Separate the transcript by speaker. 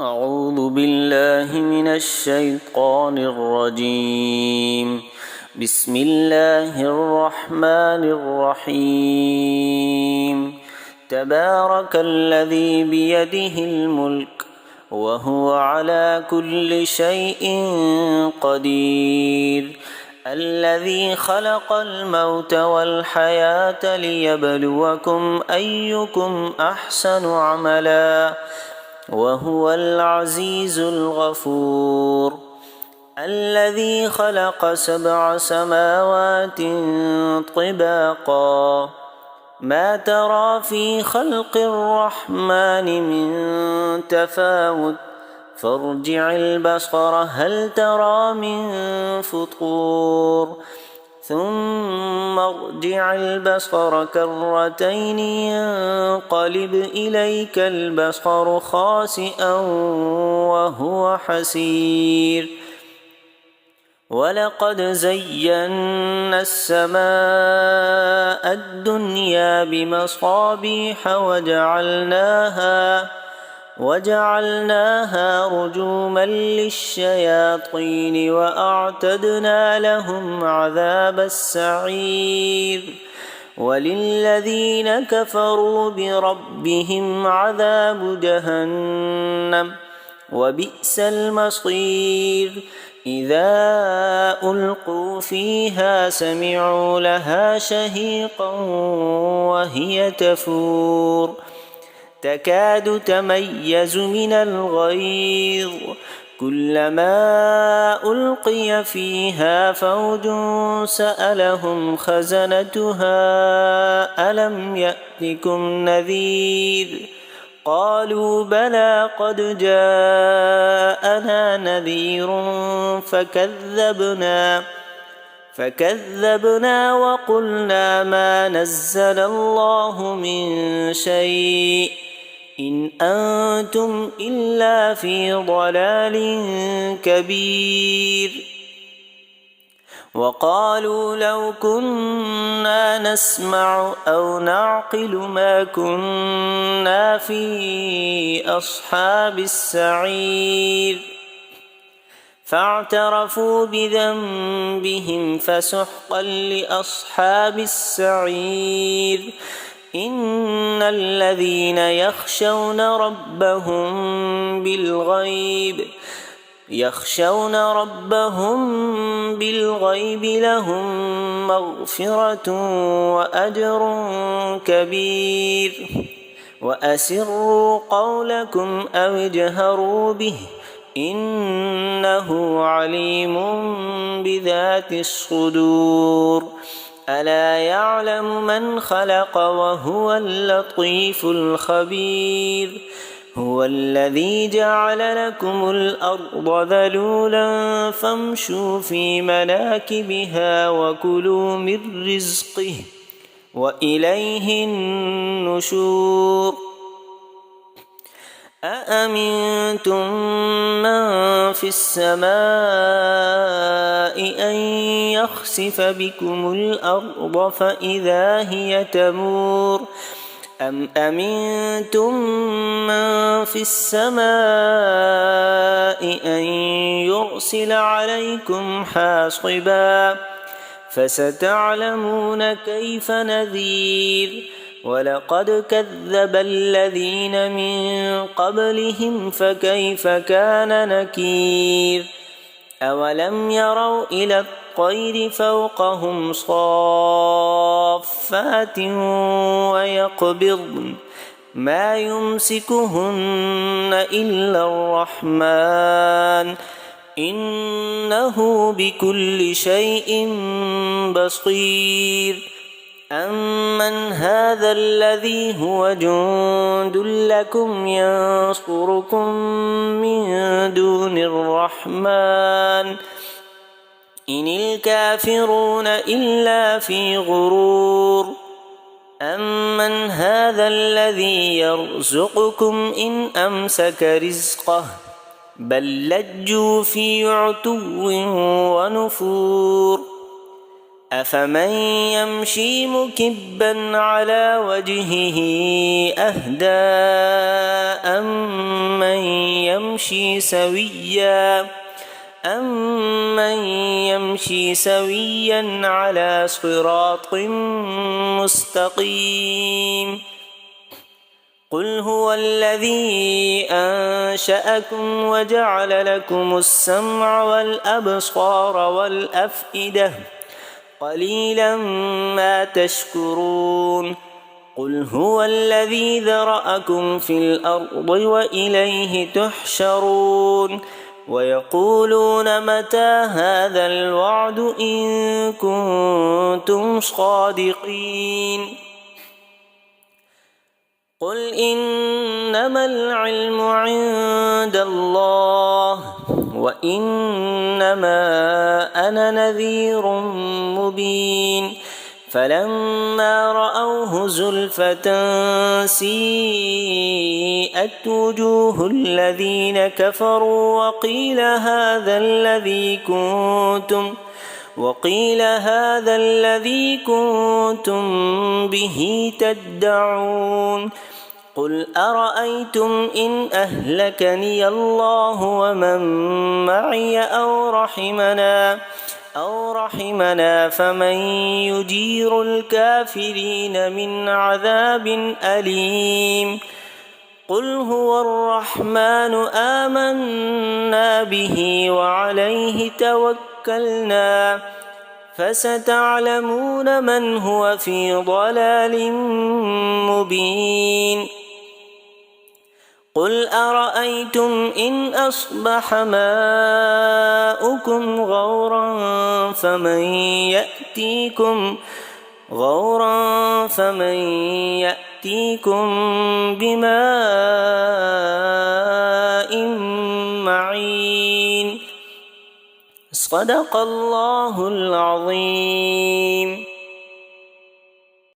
Speaker 1: أعوذ بالله من الشيطان الرجيم. بسم الله الرحمن الرحيم. تبارك الذي بيده الملك وهو على كل شيء قدير. الذي خلق الموت والحياة ليبلوكم أيكم أحسن عملا وهو العزيز الغفور. الذي خلق 7 سماوات طباقا ما ترى في خلق الرحمن من تفاوت فارجع البصر هل ترى من فطور ثم ارجع البصر كرتين ينقلب إليك البصر خاسئا وهو حسير. ولقد زينا السماء الدنيا بمصابيح وجعلناها رجوما للشياطين وأعتدنا لهم عذاب السعير. وللذين كفروا بربهم عذاب جهنم وبئس المصير. إذا ألقوا فيها سمعوا لها شهيقا وهي تفور تكاد تميز من الغيظ كلما ألقي فيها فوج سألهم خزنتها ألم يأتكم نذير قالوا بلى قد جاءنا نذير فكذبنا وقلنا ما نزل الله من شيء إن أنتم إلا في ضلال كبير. وقالوا لو كنا نسمع أو نعقل ما كنا في أصحاب السعير فاعترفوا بذنبهم فسحقا لأصحاب السعير. إن الذين يخشون ربهم بالغيب لهم مغفرة وأجر كبير. وأسروا قولكم أو اجهروا به إنه عليم بذات الصدور. ألا يعلم من خلق وهو اللطيف الخبير. هو الذي جعل لكم الأرض ذلولا فامشوا في مناكبها وكلوا من رزقه وإليه النشور. أأمنتم من في السماء أن يخسف بكم الأرض فإذا هي تمور أم أمنتم من في السماء أن يرسل عليكم حاصبا فستعلمون كيف نذير. ولقد كذب الذين من قبلهم فكيف كان نكير. أولم يروا إلى الطير فوقهم صافات ويقبضن ما يمسكهن إلا الرحمن إنه بكل شيء بصير. أمن هذا الذي هو جند لكم ينصركم من دون الرحمن إن الكافرون إلا في غرور. أمن هذا الذي يرزقكم إن أمسك رزقه بل لجوا في عتو ونفور. أفمن يمشي مكبا على وجهه أهدى أمن يمشي سويا على صراط مستقيم. قل هو الذي أنشأكم وجعل لكم السمع والأبصار والأفئدة قليلا ما تشكرون. قل هو الذي ذرأكم في الأرض وإليه تحشرون. ويقولون متى هذا الوعد إن كنتم صادقين. قل إنما العلم عند الله وإنما أنا نذير مبين. فلما رأوه زلفة سيئت وجوه الذين كفروا وقيل هذا الذي كنتم به تدعون. قل أرأيتم إن أهلكني الله ومن معي أو رحمنا فمن يجير الكافرين من عذاب أليم. قل هو الرحمن آمنا به وعليه توكلنا فستعلمون من هو في ضلال مبين. قل أرأيتم إن أصبح ماؤكم غورا فمن يأتيكم بماء معين. صدق الله العظيم.